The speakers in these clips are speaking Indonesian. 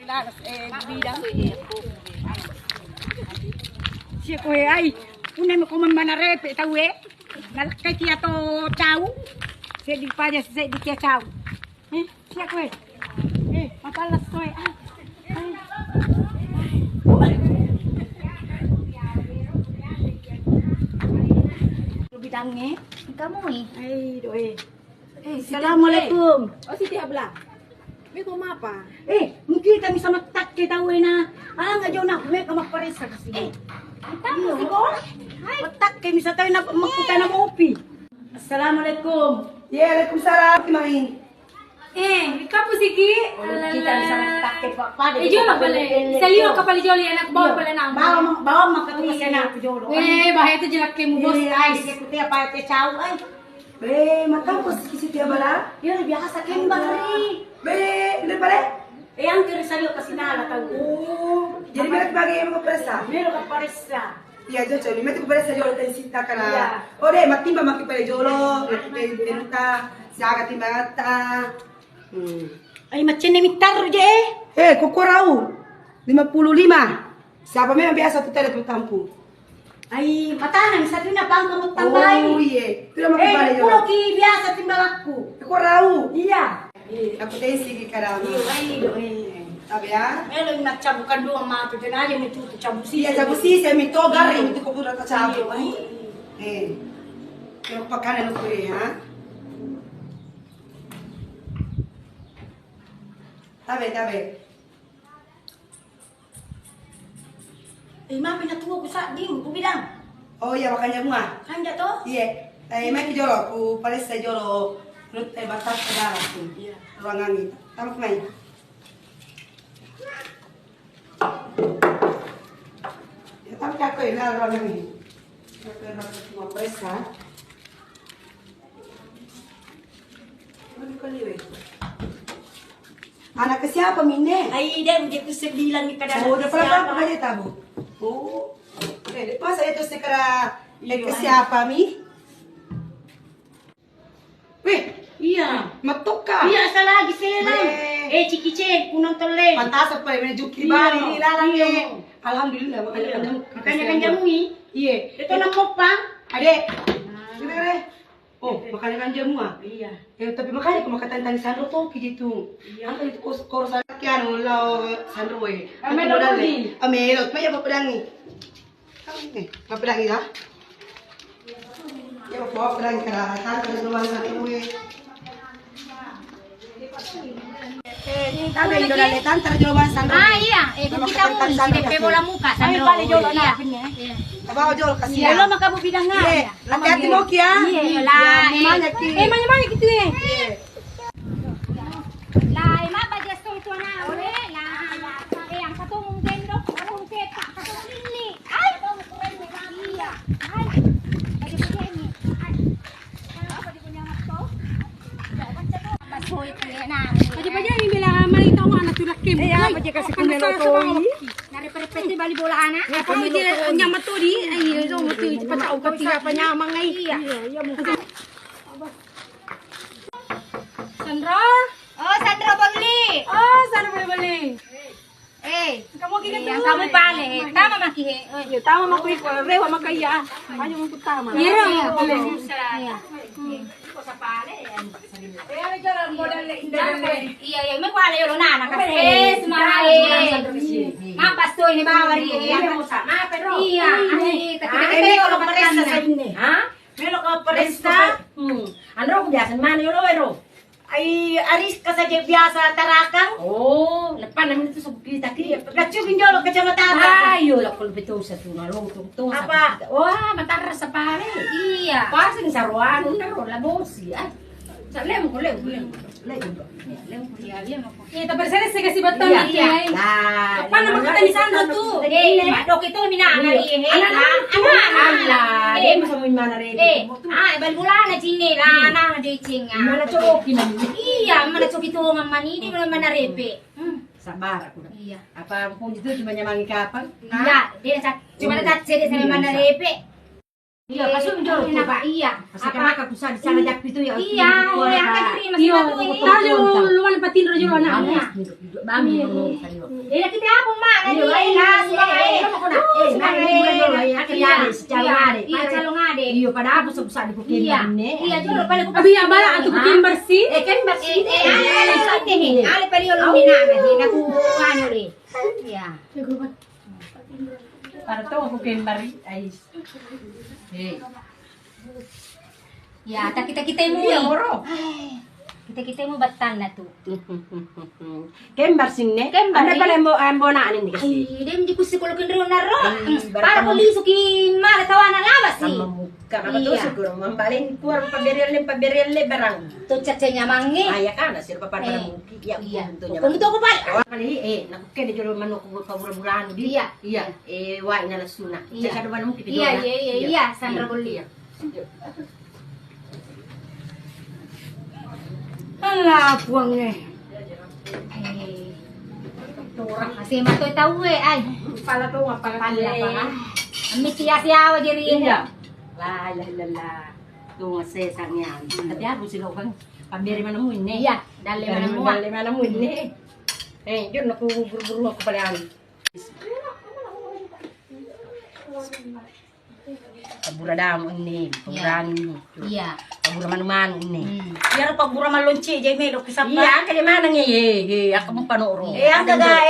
bidang. Siya ko ay, unay mo kuman manarepe tawe. Kay tiya to chow. Siya di pa siya di tiya chow. Siya ko mapalas ko bidangnya. Kamu Ay, doe. Assalamualaikum. Oh, Siti Habla. May kumapa. Mungkin kami sama tak kita na. Nga jauh na, may kamakparesa kasi. Tama siguro. Matak kami sa tayo na magpunta na upi. Assalamualaikum. Waalaikumsalam, Mahin. Ikaw po sige. Kita sama tak kita pa. Jolo pala. Saliwa ka pala Jolo yan. Bawa pala na. Bawa makatukas na ako jolo. Bahaya ito jalak kayo mo boss. Ay, kuti apa te chow ay. Matapos si Siti Habla. Yun biasa kembali. Hindi pare. Ang kirisalyo kasi nalataw. Jadi meron bagay yung mga presa. Meron ka paresa. Iya, Jojo, ni meron ko presa Jolo tayo sita ka na. Iya. Ode, matimba makipare Jolo. Tenuta, siya timba ngata. Ay, matsinimitar je. Kukurau. 55. Siapa memang biasa tuh tele tampu. Ay, matahan sa na bang kamot tambay. Oh, iya. Itu nama kipare Pulo Jolo. ki biasa timbang aku. Kukurau. Iya. Aku tayo sige karama. Ay, Sabi ya? Meron nagcabukan doon ang mga pagkanayo may tuto cabusi. Iya, sabi si mi to gari mi to ko pura ta chabu. Pero pagkana no kuri ha. Tabe. Ma pinatuwa ko sa dim, kubilang. Oh iya makanya bunga. Handa to? Iya. Mai ki jolo ku pares sa jolo. Lut batas kedara tu. Iya. Ruangan ni. Tamak mai. Ya tapi kako ina ruangan ni. Kako na semua pares ha. Anak ke siapa Mine? Ay, dem, di ko sebilan ni kadang. Oh, udah pernah berapa aja tabu? Oh, oke. Pas saya terus sekera ke siapa mi? Wih, Iya. matuka. Iya, sa lagi sila. Weh. Cikice, kunong tole. Pantas apa ya? Jukri Iya, bali ni lalang iya. ye. Alhamdulillah makanya Makanya kan jamu ni. Iya. Ito na mo pa. Adek. Gimana? Oh, makanya kan jamu ah. Iya. Tapi makanya kau makan tantang Sandro tuh gitu. Iya. Angka itu kor sakian ulau Sandro we. Ame lo ni. Ame lo, may apa pedangi? Apa pedangi ya? Ya apa pedangi kerahatan terus luar Sandro we. Tabe itu dah letan terus luar Sandro. Iya. Kung kita mo, sinepe mo lang muka. Ay, bali jolo na. Apa jol kasih Iya, ya? lo makabubidang nga. Iya, hati-hati mo kia. Iya lah. Mana ki? Mana gitu eh. Iya. Lah, mabadya song tuwa na uli. Lah, ang katong dendok, katong keta, katong ini. Ay! Iya. Ay! Pwede ko yan eh. Ay! Pwede ko niya magto? Basoy ko yan na. Pwede pa dyan, hindi lang malita ko nga natulak kim. Iya, pwede kasi kung niloto. Narepere-pere bali bola ana. Kung hindi niya matuli, ay ito matuli. Patao ka tiga pa niya mga Iya. Sandra? Oh, Sandra Bagli. Oh, sana boleh balik. Kamu yang kamu pale. Tama makihe. Ya, tama makuha ko. Rewa makaya. Ayaw mo ko tama. Iya, boleh. Iya. Sa pale. Iya, iya, may kwala yun na nakapes, mahali. Mga pastoy ni Bawari. Iya, ay, Meron ka paresa sa inyo. Ha? Meron ka paresa? Ano ko biyasan man yun ero? Ay, aris ka sa biasa tarakang? Oh, lepas namin ito sa kita ki. Natsugin jolo ka sa matata. Ayo, lakol bitaw sa tunalong tungtong sa Apa? kita. Wah, mataras sa pare. Iya. Pasing sa ruan, taro labosi. Ay, sa lem ko. Iya, tapi saya kasi baton na kiyay. Paano makita ni Sandro tu? Dok itu minangan ini. Ala, di mo sa mo mana rin. Ibal mula na chini la na jing. Mana choki na. Iya, mana choki to mamani di mana mana repe. Sabar aku. Iya. Apa pun itu cuma nyamangi kapan? Iya, dia cuma tak cede sama mana repe. Iya, pasok dulu tuh, Pak. Iya. Kasi kanaka kusa di sana jak itu ya. Iya, yang kadiri masih Iyo, batu ini. tayo luwan patin rajo na. Bami. Eh, kita apa mak? Nanti lah, Iya, calon ade. Iyo, pada aku susah di kukin Iya, ini. iya, jual pada Abi abala ato kutin bersih. Kan bersih. Ale periolo minana, naku ano rin. Iya. Para to kukin bari ay. Ya, kita mo. Iya, moro. Kita mo batan na to. Kembar sinne. Kembar, Anda pala mo ambona anin kasi. Ay, dem di ko sikulukin rin na ro. Ay, Para ko liso ki magatawa na labas eh. Kamu betul siguro mambalin kuar paberial barang. To chacha mangi. Aya kana sir papan muki. Iya. Untunya. Kung to ko pa. Pali nakuke di jolo manok ko pabura-burano di. Iya. Iya. Wa ina la suna. Iya. Sa kado muki Iya, Sandra Bolli. Alah, buangnya. Masih matoy tahu ay. Pala to nga pala. Pala pa. Amit siya diri. Iya. La la la. To nga sesang yan. Tapi ako sila bang paberi man mo ini. Iya, dali man mo. Dali man mo ini. Yun ako buru-buru ako pala. Paburadam ini, paburan ini. Iya. Pabura man ini. Biar pagura malunci, jay may lokisap Iya, kaya mana ngi ako mo panoro. ang gaga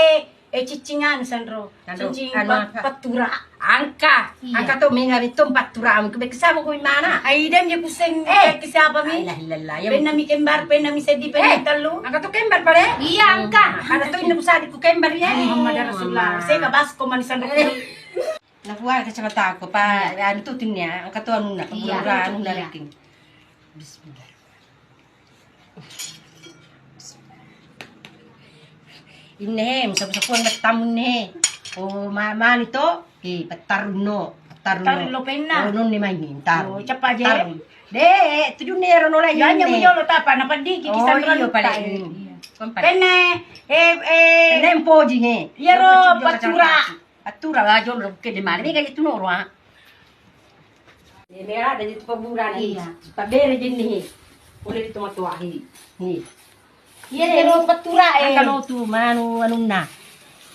cicingan Sandro. Cicing patura. Angka. Iya. Angka to may nga rito patura mo kung kasama ko mana. Ay, dem niya kuseng kisapa mi. Lala. Pen nami kembar, pen nami sedi, pen talo. Angka to kembar pare. Iya, angka. Ada to inusadi ko kembar yan. Muhammad Rasulullah. Saya kabas ko man Sandro. Nakuha ka sa mata ko pa ano to tinya. Angka to ano na Iya. pabura ano na Iya. riking. Bismillah. Inem, sabu-sabuan nagtamon ne. O mama nito, pataruno. Taruno penna. O nun ni may Oh, taro. capa je. De, tu junero no la Yan niya mo yolo tapa na pandiki Oh, Sandro iyo pala. Penne Nem poji he. Yero patura. Patura la jol ke de mare ga itu no roa. De mera da itu pabura ni. Iya. Pabere din ni. Uli dito matua hi. Ni. Yero patura Kalau tu manu anunna.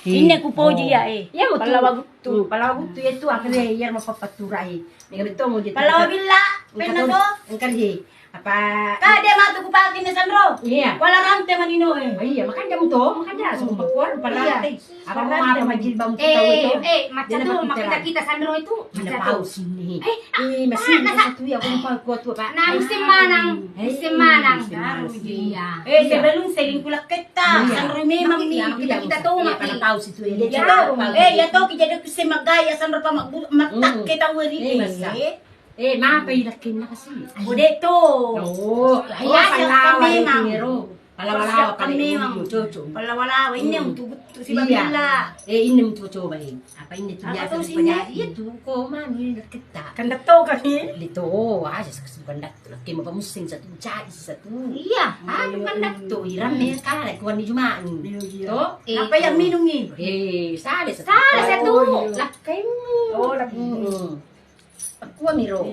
Inne ku poji ya Ya mo Palawagtu. Palawag tu itu akre yer mo papatura hi. Ni ganito mo dito. Palawabilla. Penna to. Engkar hi. Apa? Kade matu ku pakin ni Sandro. Iya. Wala rante manino Iya, makanya mo to, makanya so magkuar pala. Apa mo mga majilbang kita ito? Macam tu makita kita Sandro itu. Mana paus ni. Eh, masih satu ya kung pagkuat pa. Na musim manang. Iya. sebelum seling kulak kita. Iya. Sandro memang ni. Kita tahu Iya, maki. para paus itu ya. Ya to. Ya to kijada ku se magaya Sandro pa matak kita wari. Masa. Mapailakin na kasi. Ude to. Oo. Palawa Palawa memang. Palawa Kami memang. Palawala ini untuk si Babila. Ini mo coba Apa ini tu Apa biasa tu sa sini? kanya. Itu ko mani kita. Kanda to kami. Lito, aja sa kasugandak. Laki mo pamusing sa tuncay sa tu. Iya. Ano kandak to? Hiram na kara kuan ni Jumaan. To? Apa yang minum ni? Sali sa Sali sa tu. Lakay mo. Oh, laki. Aku miro.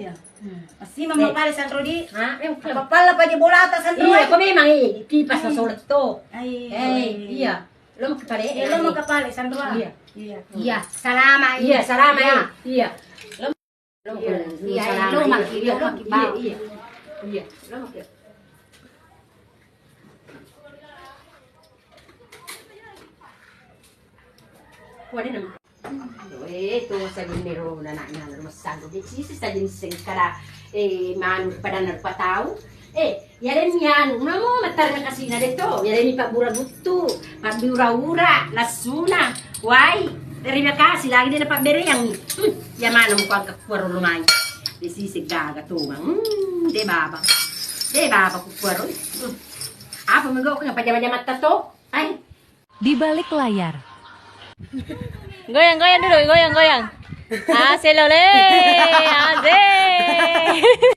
Masih mama pala Sandro di. Ha? Papala pa di bolata Sandro. Iya, ko memang kipas na sulat to. Ay. Iya. Lo makapare. Lo magkapala Sandro. Iya. Iya. Salama. Iya, salama Iya. Lo Iya, lo maki. Iya, iya. Iya, lo maki. Kuha naman. Ito sa dinero na masando. Sisi sa ginseng kara manu pada narpataw. Yaren yan. Una mo matar na kasi na dito. Yaren ni pabura-guto, pabura-ura, lasuna. Why? Terima kasih lagi din na pabere yang yaman mo ko ang kakwaro lumay. Di sisi gaga to. De baba. De baba kukwaro. Apa magawa ko nga pajama-jama tato? Ay. Di balik layar. Goyang dulu, goyang. Ah, selole. Ade.